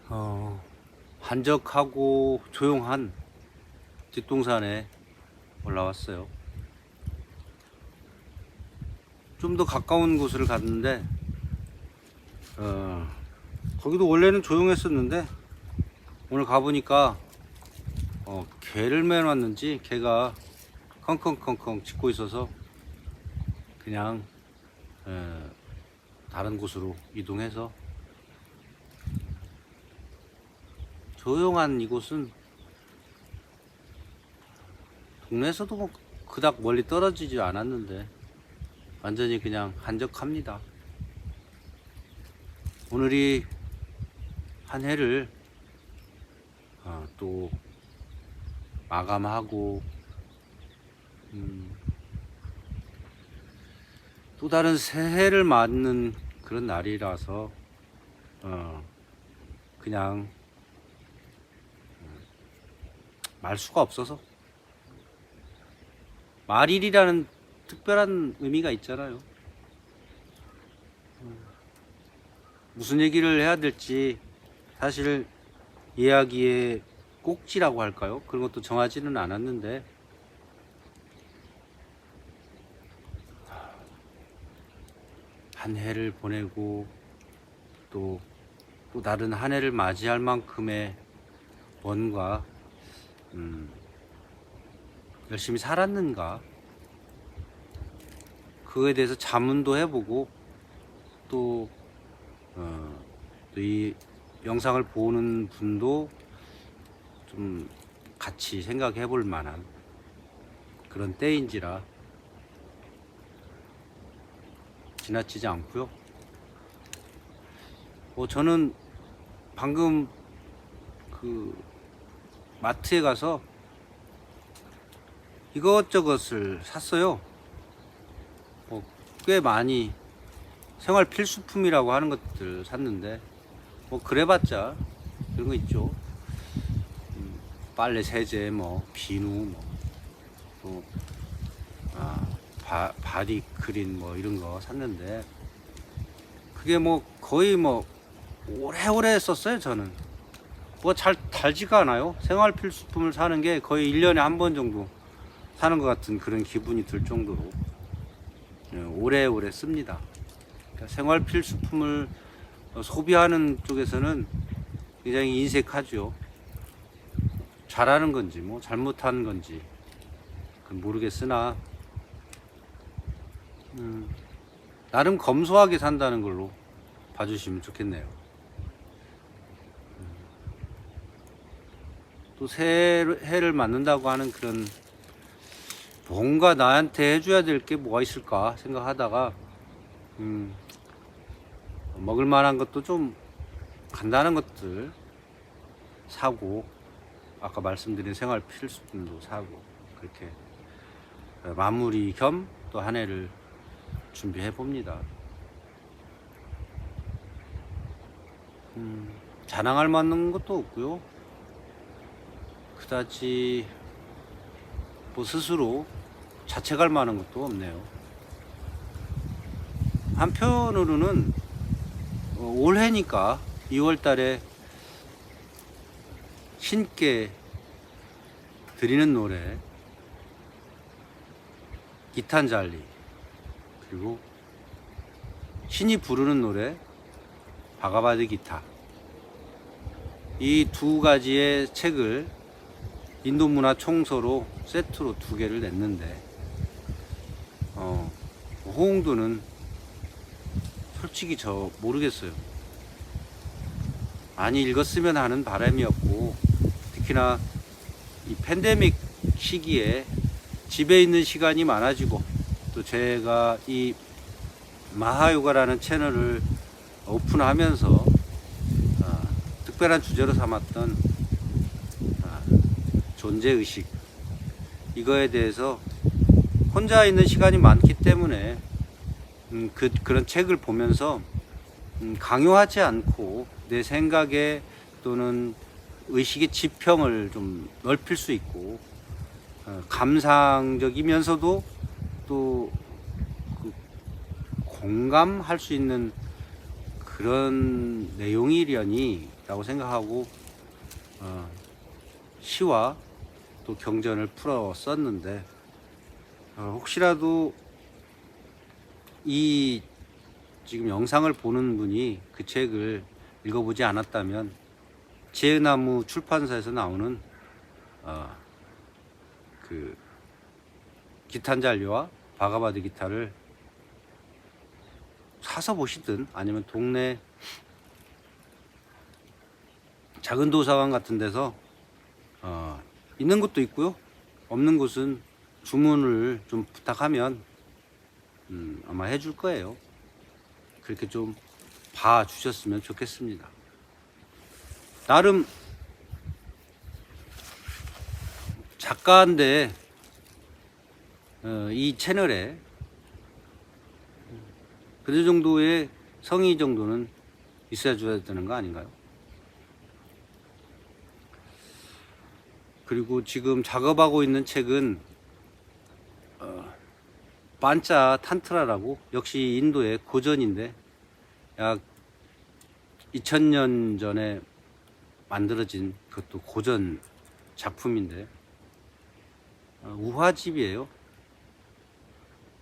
어, 한적하고 조용한 뒷동산에 올라왔어요. 좀 더 가까운 곳을 갔는데 거기도 원래는 조용했었는데 오늘 가보니까 개를 매놨는지 개가 컹컹컹컹 짖고 있어서 그냥 다른 곳으로 이동해서 조용한 이곳은 동네에서도 뭐 그닥 멀리 떨어지지 않았는데 완전히 그냥 한적합니다. 오늘이 한 해를 또 마감하고 또 다른 새해를 맞는 그런 날이라서 그냥 말 수가 없어서 말일이라는 특별한 의미가 있잖아요. 무슨 얘기를 해야 될지 사실 이야기의 꼭지라고 할까요? 그런 것도 정하지는 않았는데 한 해를 보내고 또 다른 한 해를 맞이할 만큼의 뭔가 열심히 살았는가 그거에 대해서 자문도 해보고 또 이 영상을 보는 분도 좀 같이 생각해 볼 만한 그런 때인지라 지나치지 않고요. 저는 방금 그 마트에 가서 이것저것을 샀어요. 꽤 많이 생활 필수품이라고 하는 것들 샀는데 그래봤자 그런 거 있죠. 빨래, 세제, 비누, 또 바디크림 이런 거 샀는데 그게 거의 오래오래 썼어요. 저는 잘 달지가 않아요. 생활 필수품을 사는 게 거의 1년에 한 번 정도 사는 것 같은 그런 기분이 들 정도로 오래오래 씁니다. 그러니까 생활 필수품을 소비하는 쪽에서는 굉장히 인색하죠. 잘하는 건지 잘못한 건지 그건 모르겠으나 나름 검소하게 산다는 걸로 봐주시면 좋겠네요. 또 새해를 맞는다고 하는 그런 뭔가 나한테 해줘야 될 게 뭐가 있을까 생각하다가 먹을 만한 것도 좀 간단한 것들 사고 아까 말씀드린 생활 필수품도 사고 그렇게 마무리 겸 또 한 해를 준비해 봅니다. 자랑할 만한 것도 없고요. 그다지 스스로 자책할 만한 것도 없네요. 한편으로는 올해니까 2월 달에 신께 드리는 노래 기탄잘리 그리고 신이 부르는 노래 바가바드 기타 이 두 가지의 책을 인도 문화 총서로 세트로 2개를 냈는데 호응도는 솔직히 저 모르겠어요. 많이 읽었으면 하는 바람이었고 특히나 이 팬데믹 시기에 집에 있는 시간이 많아지고 또 제가 이 마하요가라는 채널을 오픈하면서 특별한 주제로 삼았던 존재의식 이거에 대해서 혼자 있는 시간이 많기 때문에 그런 책을 보면서 강요하지 않고 내 생각에 또는 의식의 지평을 좀 넓힐 수 있고 감상적이면서도 또 공감할 수 있는 그런 내용이려니라고 생각하고 시와 또 경전을 풀어 썼는데, 혹시라도 이 지금 영상을 보는 분이 그 책을 읽어보지 않았다면 지혜나무 출판사에서 나오는 그 기탄잘료와 바가바드 기타를 사서 보시든 아니면 동네 작은 도서관 같은 데서 있는 곳도 있고요, 없는 곳은 주문을 좀 부탁하면 아마 해줄 거예요. 그렇게 좀 봐주셨으면 좋겠습니다. 나름 작가인데 이 채널에 그 정도의 성의 정도는 있어야 줘야 되는 거 아닌가요? 그리고 지금 작업하고 있는 책은 반짜 탄트라라고, 역시 인도의 고전인데 약 2000년 전에 만들어진 그것도 고전 작품인데 우화집이에요.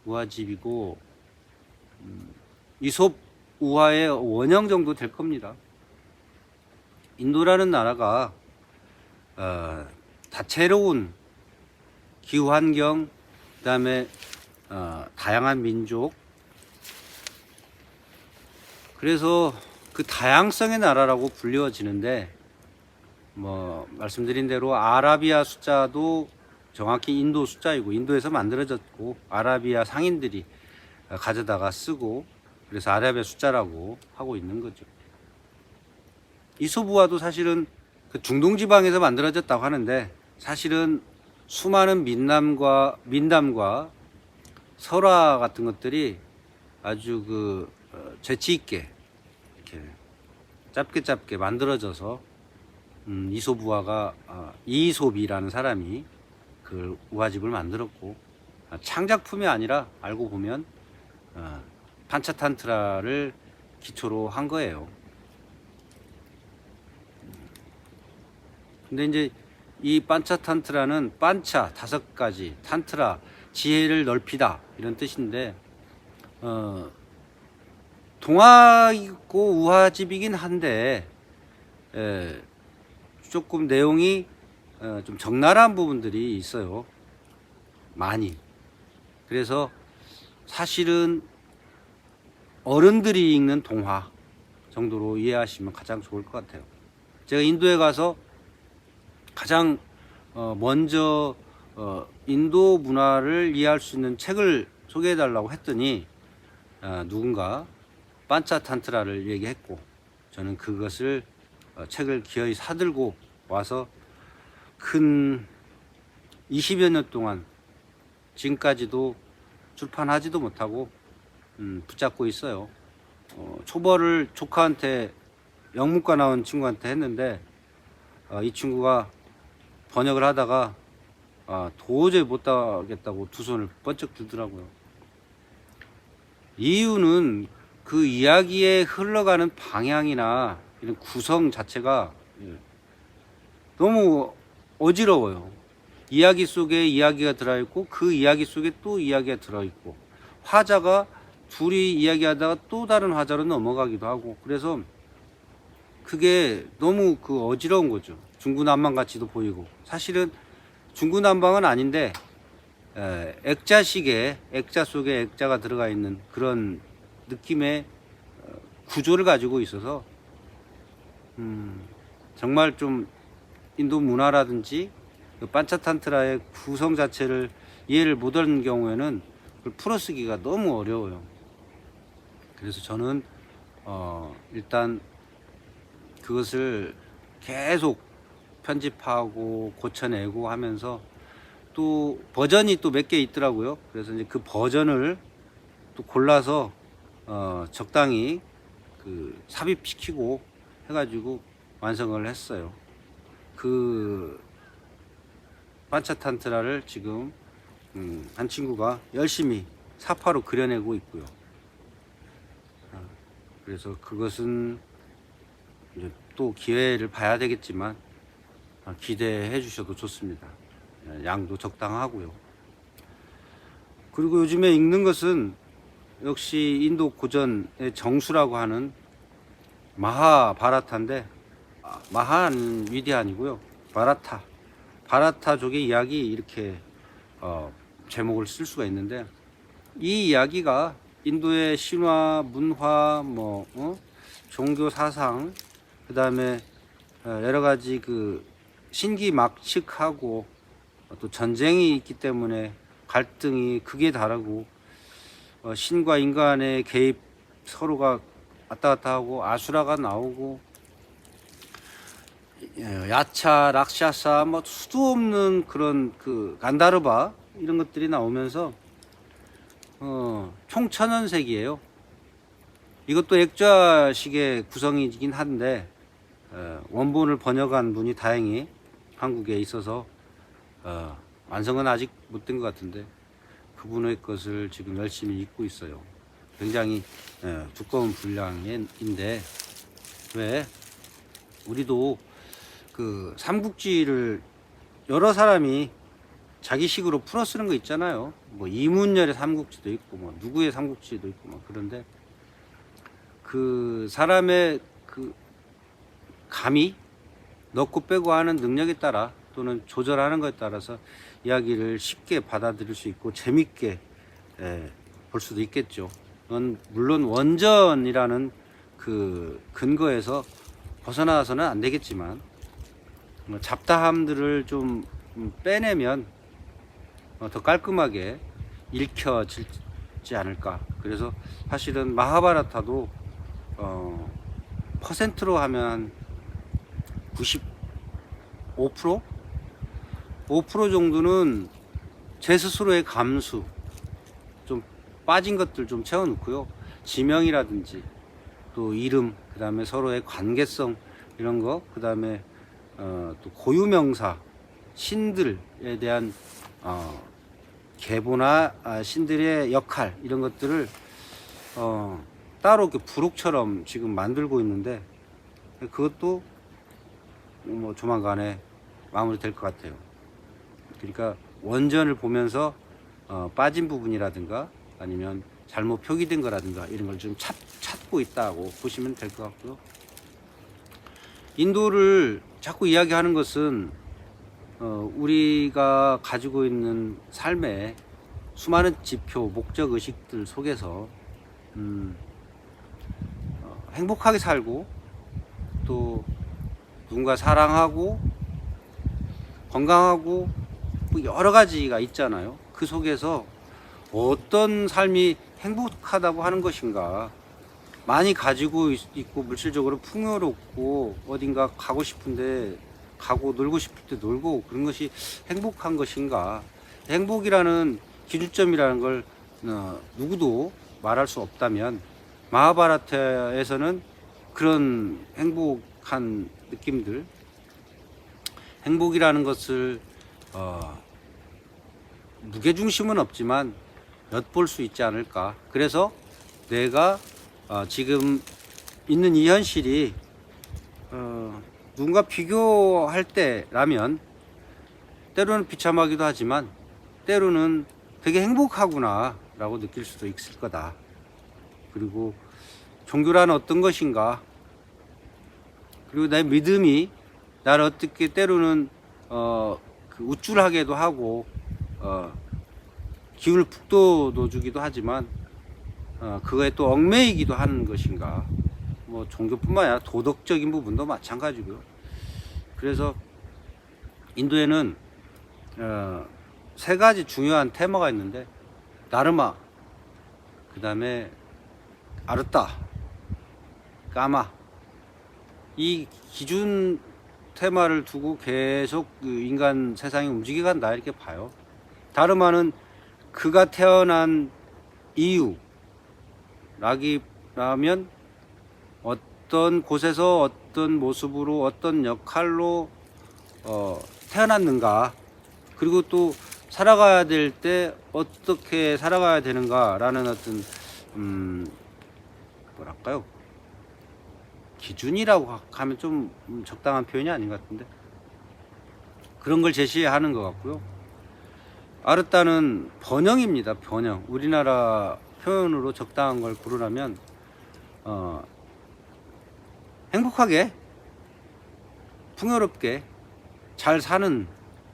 우화집이고 이솝 우화의 원형 정도 될 겁니다. 인도라는 나라가 다채로운 기후 환경, 그다음에 다양한 민족, 그래서 그 다양성의 나라라고 불리워지는데, 뭐 말씀드린 대로 아라비아 숫자도 정확히 인도 숫자이고 인도에서 만들어졌고 아라비아 상인들이 가져다가 쓰고, 그래서 아라비아 숫자라고 하고 있는 거죠. 이솝우화도 사실은 그 중동 지방에서 만들어졌다고 하는데, 사실은 수많은 민담과 설화 같은 것들이 아주 그 재치 있게 이렇게 짧게 만들어져서 이솝우화가 이솝이라는 사람이 그 우화집을 만들었고, 창작품이 아니라 알고 보면 판차탄트라를 기초로 한 거예요. 근데 이제 이 판차탄트라는 판차 5가지, 탄트라 지혜를 넓히다 이런 뜻인데, 동화이고 우화집이긴 한데 조금 내용이 좀 적나라한 부분들이 있어요, 많이. 그래서 사실은 어른들이 읽는 동화 정도로 이해하시면 가장 좋을 것 같아요. 제가 인도에 가서 가장 먼저 인도 문화를 이해할 수 있는 책을 소개해 달라고 했더니 누군가 판차탄트라를 얘기했고, 저는 그것을 책을 기어이 사들고 와서 큰 20여 년 동안 지금까지도 출판하지도 못하고 붙잡고 있어요. 초벌을 조카한테, 영문과 나온 친구한테 했는데 이 친구가 번역을 하다가 도저히 못하겠다고 두 손을 번쩍 들더라고요. 이유는 그 이야기에 흘러가는 방향이나 이런 구성 자체가 너무 어지러워요. 이야기 속에 이야기가 들어있고 그 이야기 속에 또 이야기가 들어있고, 화자가 둘이 이야기하다가 또 다른 화자로 넘어가기도 하고, 그래서 그게 너무 그 어지러운 거죠. 중구난방 같이도 보이고, 사실은 중구난방은 아닌데 액자식의, 액자 속에 액자가 들어가 있는 그런 느낌의 구조를 가지고 있어서 정말 좀 인도 문화라든지 그 판차탄트라의 구성 자체를 이해를 못하는 경우에는 그걸 풀어쓰기가 너무 어려워요. 그래서 저는 일단 그것을 계속 편집하고 고쳐내고 하면서, 또 버전이 또 몇 개 있더라고요. 그래서 이제 그 버전을 또 골라서 적당히 그 삽입시키고 해가지고 완성을 했어요. 그 판차탄트라를 지금 한 친구가 열심히 사파로 그려내고 있고요. 그래서 그것은 이제 또 기회를 봐야 되겠지만 기대해 주셔도 좋습니다. 양도 적당하고요. 그리고 요즘에 읽는 것은 역시 인도 고전의 정수라고 하는 마하바라타인데, 마하는 위대한이고요. 바라타족의 이야기, 이렇게 제목을 쓸 수가 있는데, 이 이야기가 인도의 신화, 문화, 종교 사상, 그 다음에 여러 가지 그 신기막측하고 또 전쟁이 있기 때문에 갈등이 극에 달하고, 신과 인간의 개입, 서로가 왔다 갔다 하고, 아수라가 나오고, 야차, 락샤사, 수도 없는 그런 그 간다르바, 이런 것들이 나오면서 총 1000년색이에요. 이것도 액자식의 구성이긴 한데, 원본을 번역한 분이 다행히 한국에 있어서 완성은 아직 못 된 것 같은데, 그분의 것을 지금 열심히 읽고 있어요. 굉장히 두꺼운 분량인데, 왜 우리도 그 삼국지를 여러 사람이 자기식으로 풀어 쓰는 거 있잖아요. 이문열의 삼국지도 있고, 누구의 삼국지도 있고, 그런데 그 사람의 그 감이 넣고 빼고 하는 능력에 따라, 또는 조절하는 것에 따라서 이야기를 쉽게 받아들일 수 있고 재밌게 볼 수도 있겠죠. 물론 원전이라는 그 근거에서 벗어나서는 안 되겠지만, 잡다함들을 좀 빼내면 더 깔끔하게 읽혀지지 않을까. 그래서 사실은 마하바라타도 퍼센트로 하면 95%? 5% 정도는 제 스스로의 감수, 좀 빠진 것들 좀 채워놓고요. 지명이라든지 또 이름, 그 다음에 서로의 관계성, 이런 거, 그 다음에 또 고유명사, 신들에 대한 계보나 신들의 역할, 이런 것들을 따로 이렇게 부록처럼 지금 만들고 있는데, 그것도 조만간에 마무리될 것 같아요. 그러니까 원전을 보면서 빠진 부분이라든가 아니면 잘못 표기된 거라든가 이런 걸 좀 찾고 있다고 보시면 될 것 같고요. 인도를 자꾸 이야기하는 것은 우리가 가지고 있는 삶의 수많은 지표, 목적 의식들 속에서 행복하게 살고, 또 누군가 사랑하고 건강하고 여러 가지가 있잖아요. 그 속에서 어떤 삶이 행복하다고 하는 것인가, 많이 가지고 있고 물질적으로 풍요롭고 어딘가 가고 싶은데 가고, 놀고 싶을 때 놀고, 그런 것이 행복한 것인가. 행복이라는 기준점이라는 걸 누구도 말할 수 없다면, 마하바라타에서는 그런 행복한 느낌들, 행복이라는 것을 무게중심은 없지만 엿볼 수 있지 않을까. 그래서 내가 지금 있는 이 현실이 누군가 비교할 때라면 때로는 비참하기도 하지만 때로는 되게 행복하구나 라고 느낄 수도 있을 거다. 그리고 종교란 어떤 것인가, 그리고 내 믿음이 나를 어떻게 때로는 그 우쭐하게도 하고 기운을 북돋워주기도 하지만 그거에 또 얽매이기도 하는 것인가. 종교뿐만 아니라 도덕적인 부분도 마찬가지고요. 그래서 인도에는 3가지 중요한 테마가 있는데, 나르마, 그 다음에 아르따, 까마, 이 기준 테마를 두고 계속 인간 세상이 움직여간다, 이렇게 봐요. 다르마는 그가 태어난 이유라면 어떤 곳에서 어떤 모습으로 어떤 역할로 태어났는가, 그리고 또 살아가야 될 때 어떻게 살아가야 되는가 라는 어떤 뭐랄까요, 기준이라고 하면 좀 적당한 표현이 아닌 것 같은데, 그런 걸 제시하는 것 같고요. 아르따는 번영입니다. 번영. 우리나라 표현으로 적당한 걸 고르라면 행복하게 풍요롭게 잘 사는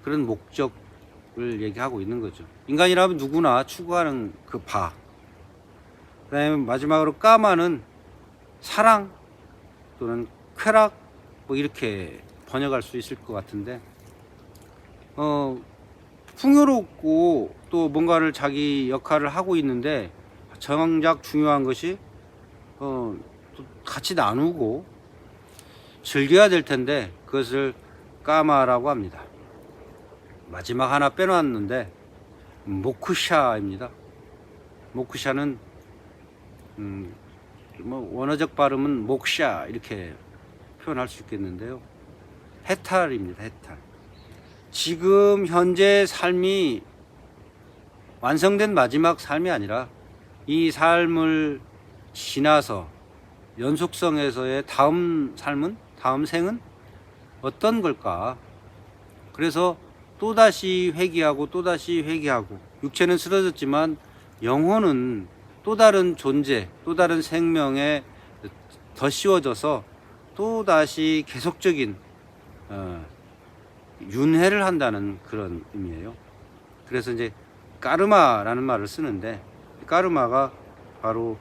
그런 목적을 얘기하고 있는 거죠. 인간이라면 누구나 추구하는 그 바. 그 다음에 마지막으로 까마는 사랑 또는 쾌락, 뭐 이렇게 번역할 수 있을 것 같은데, 풍요롭고 또 뭔가를 자기 역할을 하고 있는데 정작 중요한 것이 또 같이 나누고 즐겨야 될 텐데 그것을 까마라고 합니다. 마지막 하나 빼놨는데 모크샤입니다. 모크샤는 뭐 원어적 발음은 목샤 이렇게 표현할 수 있겠는데요. 해탈입니다. 해탈. 지금 현재 삶이 완성된 마지막 삶이 아니라 이 삶을 지나서 연속성에서의 다음 삶은, 다음 생은 어떤 걸까? 그래서 또다시 회귀하고 또다시 회귀하고, 육체는 쓰러졌지만 영혼은 또 다른 존재, 또 다른 생명에 더 씌워져서 또다시 계속적인 윤회를 한다는 그런 의미예요. 그래서 이제 까르마라는 말을 쓰는데, 까르마가 바로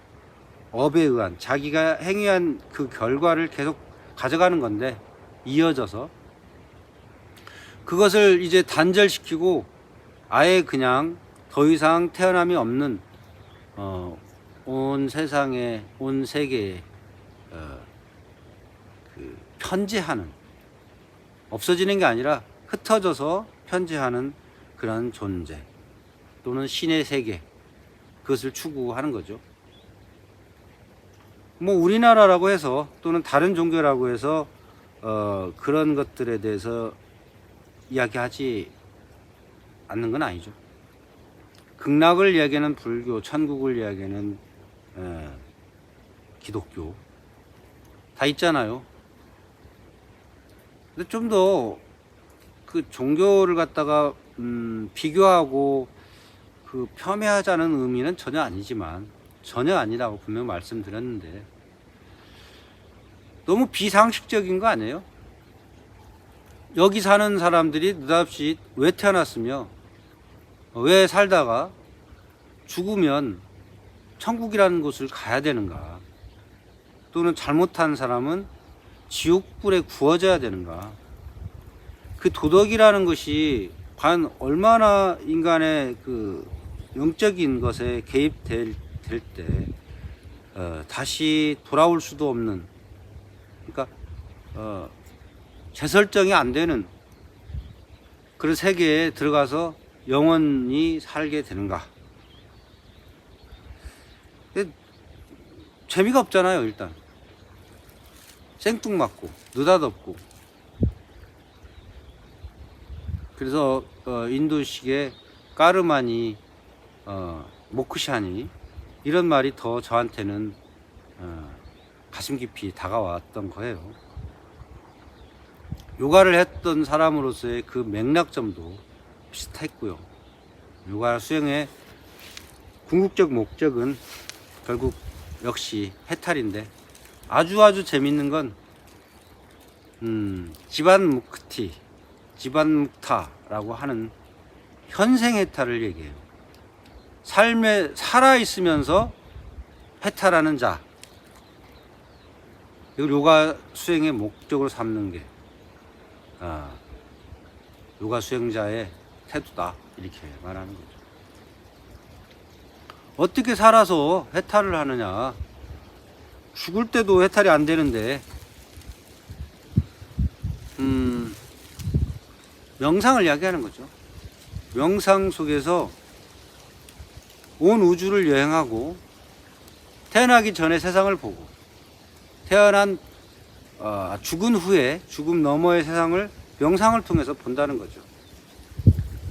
업에 의한, 자기가 행위한 그 결과를 계속 가져가는 건데, 이어져서 그것을 이제 단절시키고 아예 그냥 더 이상 태어남이 없는 온 세상에, 온 세계에 그 편재하는, 없어지는 게 아니라 흩어져서 편재하는 그런 존재 또는 신의 세계, 그것을 추구하는 거죠. 뭐 우리나라라고 해서 또는 다른 종교라고 해서 그런 것들에 대해서 이야기하지 않는 건 아니죠. 극락을 이야기하는 불교, 천국을 이야기하는 기독교 다 있잖아요. 근데 좀 더 그 종교를 갖다가 비교하고 그 폄훼하자는 의미는 전혀 아니지만, 전혀 아니라고 분명 말씀드렸는데, 너무 비상식적인 거 아니에요? 여기 사는 사람들이 느닷없이 왜 태어났으며 왜 살다가 죽으면 천국이라는 곳을 가야 되는가, 또는 잘못한 사람은 지옥불에 구워져야 되는가. 그 도덕이라는 것이 과연 얼마나 인간의 그 영적인 것에 개입될 때 다시 돌아올 수도 없는, 그러니까 재설정이 안 되는 그런 세계에 들어가서 영원히 살게 되는가. 재미가 없잖아요. 일단 생뚱맞고 느닷없고. 그래서 인도식의 까르마니, 모크샤니, 이런 말이 더 저한테는 가슴 깊이 다가왔던 거예요. 요가를 했던 사람으로서의 그 맥락점도 비슷했고요. 요가 수행의 궁극적 목적은 결국 역시 해탈인데, 아주 재밌는 건 지반 무크티, 지반 묵타라고 하는 현생 해탈을 얘기해요. 삶에 살아있으면서 해탈하는 자, 이걸 요가 수행의 목적으로 삼는 게 요가 수행자의 태도다, 이렇게 말하는 거죠. 어떻게 살아서 해탈을 하느냐? 죽을 때도 해탈이 안 되는데 명상을 이야기하는 거죠. 명상 속에서 온 우주를 여행하고 태어나기 전에 세상을 보고, 태어난 죽은 후에, 죽음 너머의 세상을 명상을 통해서 본다는 거죠.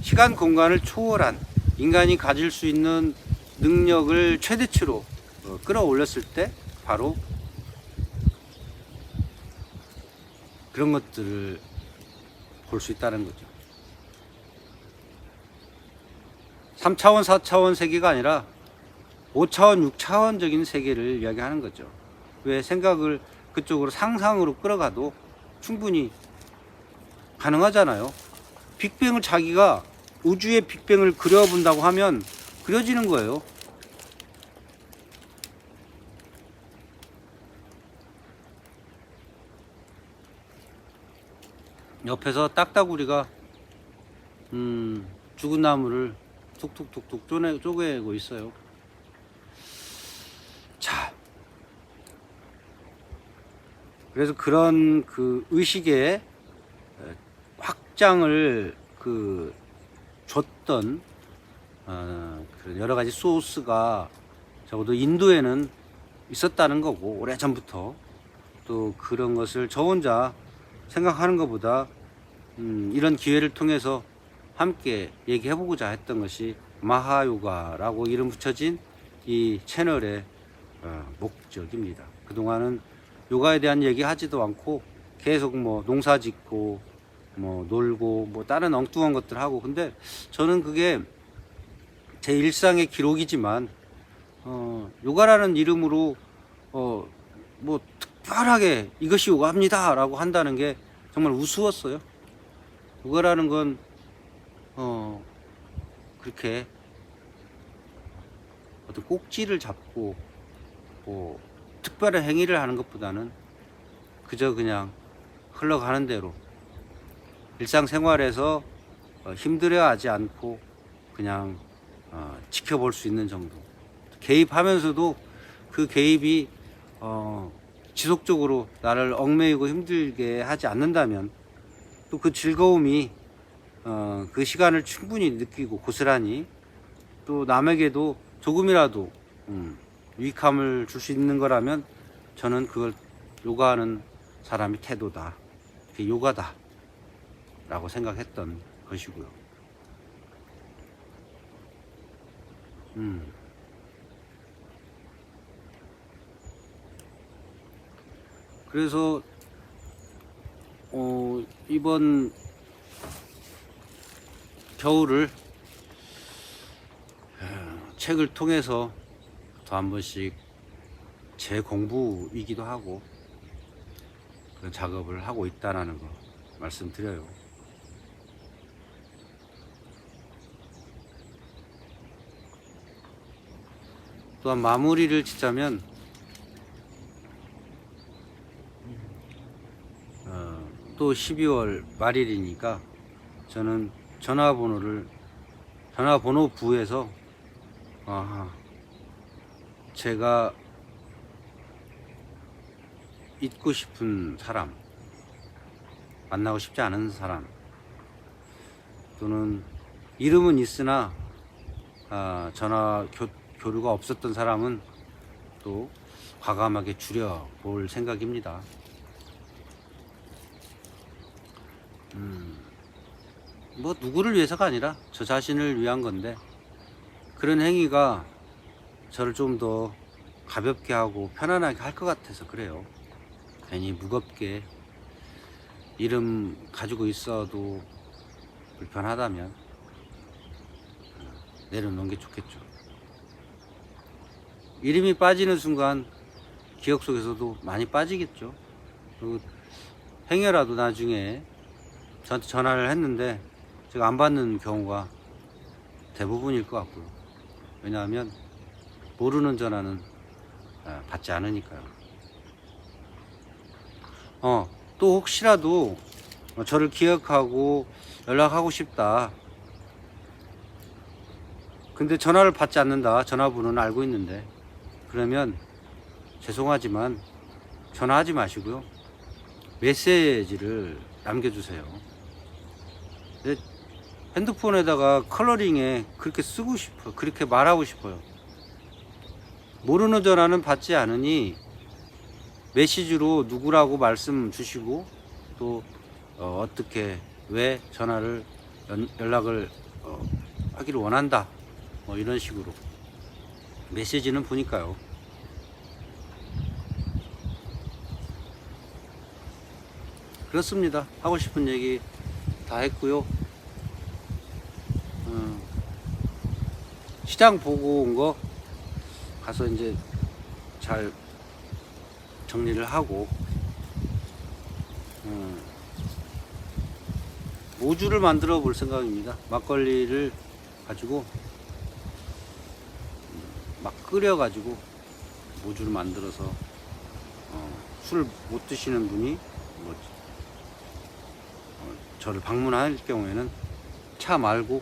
시간 공간을 초월한 인간이 가질 수 있는 능력을 최대치로 끌어올렸을 때 바로 그런 것들을 볼 수 있다는 거죠. 3차원, 4차원 세계가 아니라 5차원, 6차원적인 세계를 이야기하는 거죠. 왜 생각을 그쪽으로 상상으로 끌어가도 충분히 가능하잖아요. 빅뱅을 자기가 우주의 빅뱅을 그려본다고 하면 그려지는 거예요. 옆에서 딱따구리가 죽은 나무를 툭툭툭툭 쪼개고 있어요. 자, 그래서 그런 그 의식의 확장을 줬던 그 여러 가지 소스가 적어도 인도에는 있었다는 거고, 오래전부터. 또 그런 것을 저 혼자 생각하는 것보다 이런 기회를 통해서 함께 얘기해보고자 했던 것이 마하요가라고 이름 붙여진 이 채널의 목적입니다. 그동안은 요가에 대한 얘기 하지도 않고 계속 뭐 농사 짓고 뭐 놀고 뭐 다른 엉뚱한 것들 하고, 근데 저는 그게 제 일상의 기록이지만 요가라는 이름으로 뭐 특별하게 이것이 요가입니다 라고 한다는 게 정말 우스웠어요. 요가라는 건 그렇게 어떤 꼭지를 잡고 뭐 특별한 행위를 하는 것보다는 그저 그냥 흘러가는 대로 일상생활에서 힘들어하지 않고 그냥 지켜볼 수 있는 정도, 개입하면서도 그 개입이 지속적으로 나를 얽매이고 힘들게 하지 않는다면 또 그 즐거움이 그 시간을 충분히 느끼고 고스란히 또 남에게도 조금이라도 유익함을 줄 수 있는 거라면 저는 그걸 요가하는 사람의 태도다, 그게 요가다 라고 생각했던 것이고요. 그래서 이번 겨울을 책을 통해서 또 한 번씩 재공부이기도 하고 그런 작업을 하고 있다는 거 말씀드려요. 또한 마무리를 짓자면 또 12월 말일이니까 저는 전화번호 부에서 제가 잊고 싶은 사람, 만나고 싶지 않은 사람, 또는 이름은 있으나 전화 교류가 없었던 사람은 또 과감하게 줄여볼 생각입니다. 뭐 누구를 위해서가 아니라 저 자신을 위한 건데, 그런 행위가 저를 좀 더 가볍게 하고 편안하게 할 것 같아서 그래요. 괜히 무겁게 이름 가지고 있어도 불편하다면 내려놓는 게 좋겠죠. 이름이 빠지는 순간 기억 속에서도 많이 빠지겠죠. 그리고 행여라도 나중에 저한테 전화를 했는데 제가 안 받는 경우가 대부분일 것 같고요. 왜냐하면 모르는 전화는 받지 않으니까요. 또 혹시라도 저를 기억하고 연락하고 싶다, 근데 전화를 받지 않는다, 전화번호는 알고 있는데, 그러면 죄송하지만 전화하지 마시고요, 메시지를 남겨주세요. 핸드폰에다가 컬러링에 그렇게 쓰고 싶어요. 그렇게 말하고 싶어요. 모르는 전화는 받지 않으니 메시지로 누구라고 말씀 주시고, 또 어떻게 왜 전화를 연락을 하기를 원한다, 뭐 이런 식으로 메시지는 보니까요. 그렇습니다. 하고 싶은 얘기 다 했고요. 시장 보고 온 거 가서 이제 잘 정리를 하고 모주를 만들어 볼 생각입니다. 막걸리를 가지고 막 끓여 가지고 모주를 만들어서 술 못 드시는 분이 뭐 저를 방문할 경우에는 차 말고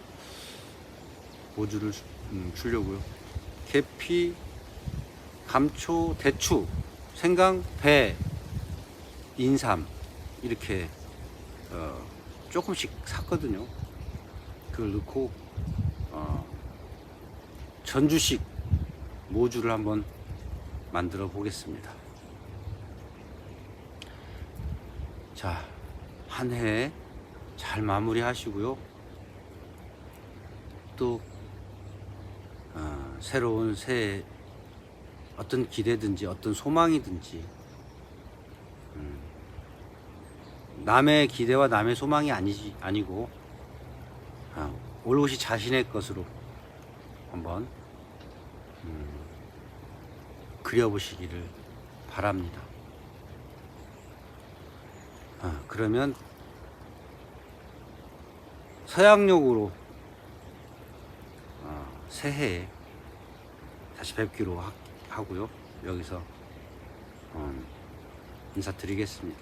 모주를 주려고요. 계피, 감초, 대추, 생강, 배, 인삼 이렇게 조금씩 샀거든요. 그걸 넣고 전주식 모주를 한번 만들어 보겠습니다. 자, 한 해 잘 마무리 하시고요. 또 새로운 새해 어떤 기대든지 어떤 소망이든지 남의 기대와 남의 소망이 아니고 올롯이 자신의 것으로 한번 그려보시기를 바랍니다. 그러면 서양력으로 새해에 다시 뵙기로 하고요. 여기서 인사드리겠습니다.